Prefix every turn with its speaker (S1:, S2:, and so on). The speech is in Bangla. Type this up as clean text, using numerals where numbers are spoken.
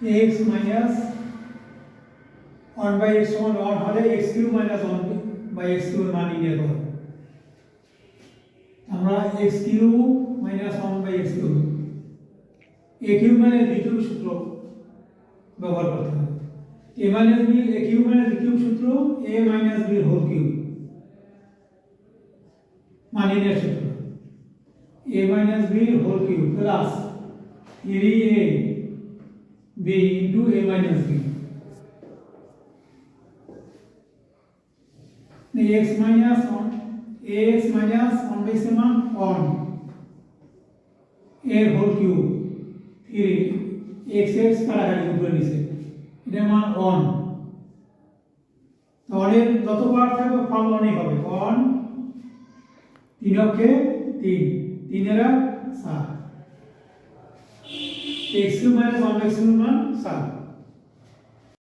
S1: x minus 1 by x সমান 1 হলে x cube minus 1 by x cube এর মান নির্ণয় করব। আমরা x cube minus 1 by x কিউব a cube minus b cube সূত্র ব্যবহার করতে হবে। a minus b a cube minus b cube সূত্র a minus b whole cube মান নির্ণয়ের সূত্র a minus b whole cube plus 3a b into a minus b x minus 1 ax minus 1 by সমান 1 a whole cube 3 x x কাটাকাটি উপরে নিচে এটা মান 1 তাহলে যত বার থাকবে ফল 1 ই হবে 1 3 অক্ষে 3 3 এর 7 x cube minus 1 by x cube মান 7